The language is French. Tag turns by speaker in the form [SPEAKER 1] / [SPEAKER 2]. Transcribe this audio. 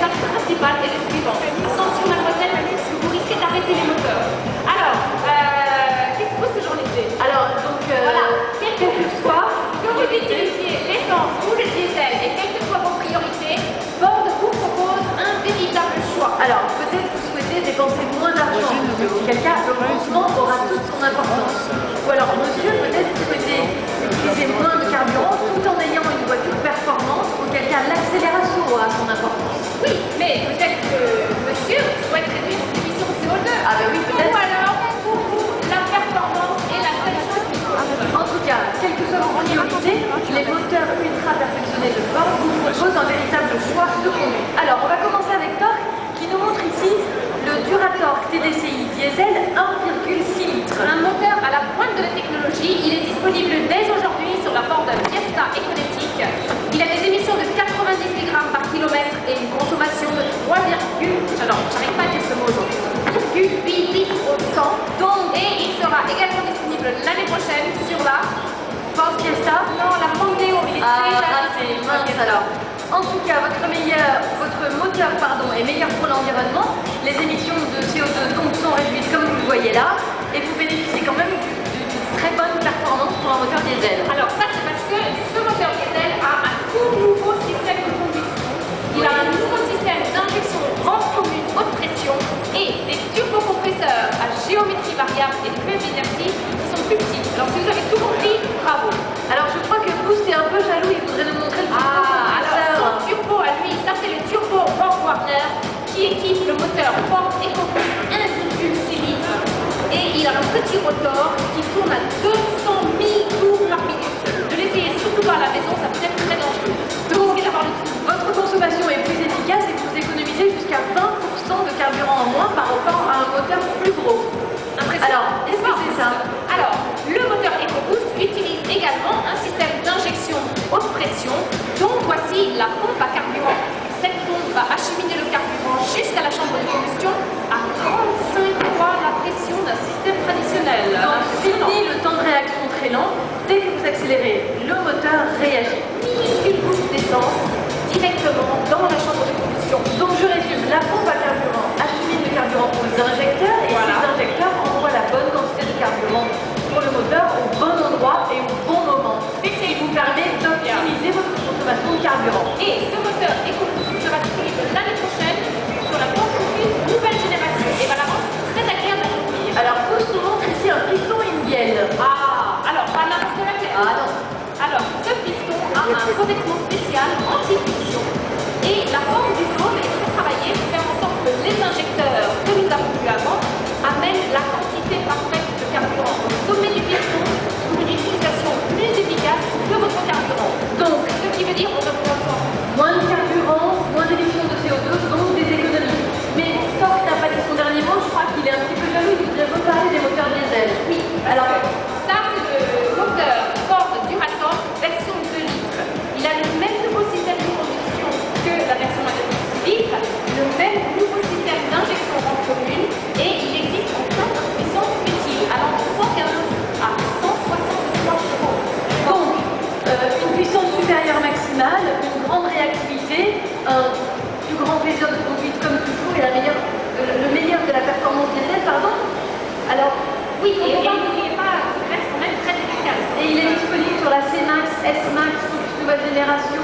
[SPEAKER 1] message principal est le suivant. Attention mademoiselle, vous risquez d'arrêter les moteurs. Alors, qu'est-ce que j'en ai fait?
[SPEAKER 2] Alors, donc,
[SPEAKER 1] voilà,
[SPEAKER 2] quel que soit
[SPEAKER 1] que vous utilisiez l'essence ou le diesel et quelles que soient vos priorités, Ford vous propose un véritable choix.
[SPEAKER 2] alors, peut-être vous souhaitez dépenser moins d'argent, auquel cas le rangement aura toute son importance. Ou alors, monsieur, peut-être vous souhaitez utiliser moins de carburant tout en ayant une voiture performante, auquel cas l'accélération aura son importance.
[SPEAKER 1] Oui, mais peut-être que monsieur souhaite réduire ses émissions de CO2.
[SPEAKER 2] Ah ben oui, peut-être.
[SPEAKER 1] Ou alors, pour vous, la performance et la sécurité.
[SPEAKER 2] En tout cas, quelle que soit vos priorités, les moteurs ultra perfectionnés de Ford vous proposent un véritable choix de conduite. Alors, on va commencer avec Torque, qui nous montre ici le Duratorque TDCi diesel 1,6 litres.
[SPEAKER 1] Un moteur à la pointe de la technologie, il est disponible dès aujourd'hui sur la Ford Fiesta Econetic. Il a des émissions de 98 grammes par kilomètre et une consommation de j'arrive pas à dire ce mot aujourd'hui, 8 litres au 100. Donc, et il sera également disponible l'année prochaine sur la
[SPEAKER 2] Ford Fiesta.
[SPEAKER 1] Non, la Mondeo, il est déjà
[SPEAKER 2] c'est mince alors. En tout cas, votre moteur est meilleur pour l'environnement. Les émissions de CO2 donc sont réduites comme vous le voyez là. Et vous bénéficiez quand même d'une très bonne performance pour un moteur diesel.
[SPEAKER 1] Alors ça, c'est parce que ce moteur diesel a un tout nouveau système de conduction. Il a un nouveau système d'injection grande commune haute pression et des turbocompresseurs à géométrie variable et de faible inertie qui sont plus petits. Alors si vous avez tout compris, bravo.
[SPEAKER 2] Alors je crois que Boost est un peu jaloux, il voudrait nous montrer le
[SPEAKER 1] alors son turbo à lui, ça c'est le turbo Borg Warner qui équipe le moteur Ford EcoBoost 1,6 litres et il a un petit rotor qui tourne à 200 000 tours par minute. Ne l'essayez surtout pas à la maison, ça peut être très dangereux.
[SPEAKER 2] Donc, votre consommation est plus efficace et vous économisez jusqu'à 20% de carburant en moins par rapport à un moteur plus gros. Alors, est-ce que c'est ça?
[SPEAKER 1] Alors, le moteur EcoBoost utilise également un système d'injection haute pression, dont voici la pompe à carburant. Cette pompe va acheminer le carburant jusqu'à la chambre de combustion à 35 fois la pression d'un système traditionnel.
[SPEAKER 2] Donc, fini le temps de réaction très lent. Dès que vous accélérez, le moteur réagit.
[SPEAKER 1] Minuscule boost d'essence directement dans la chambre de combustion.
[SPEAKER 2] Donc, je résume, la pompe à carburant achemine le carburant aux injecteurs et ces injecteurs envoient la bonne quantité de carburant pour le moteur au bon endroit et au bon moment. Et qui vous permet d'optimiser votre consommation de carburant.
[SPEAKER 1] Et ce moteur EcoBoost sera disponible l'année prochaine sur la Ford Focus nouvelle génération et va la rendre très agréable à conduire.
[SPEAKER 2] Alors, Boost nous montre ici un piston Indienne.
[SPEAKER 1] Alors, pas n'importe lequel.
[SPEAKER 2] Non.
[SPEAKER 1] Alors, ce piston a un revêtement spécial anti-friction et la forme du dôme est très travaillée pour faire en sorte que les injecteurs que nous avons vus avant amènent la quantité parfaite de carburant au sommet du piston pour une utilisation plus efficace de votre carburant. Donc, ce qui veut dire on reprend
[SPEAKER 2] moins de carburant, moins d'émissions de CO2, donc des économies. Mais Torque n'a pas dit son dernier mot, je crois qu'il est un petit peu jaloux, il voudrait reparler des moteurs diesel.
[SPEAKER 1] Oui, alors ça c'est le moteur Ford Duratorque version 2 litres. Il a le même nouveau système de combustion que la version 1,6 litres, le même nouveau système d'injection en commune et il existe en 4 puissances utiles allant de 115 à 163 chevaux.
[SPEAKER 2] Donc, une puissance supérieure maximale, une grande réactivité, un plus grand plaisir de conduite comme toujours et le meilleur de la performance diesel, pardon. Alors,
[SPEAKER 1] oui, et n'oubliez pas, il reste quand même très efficace.
[SPEAKER 2] Et il est disponible sur la C-Max, S-Max, nouvelle génération,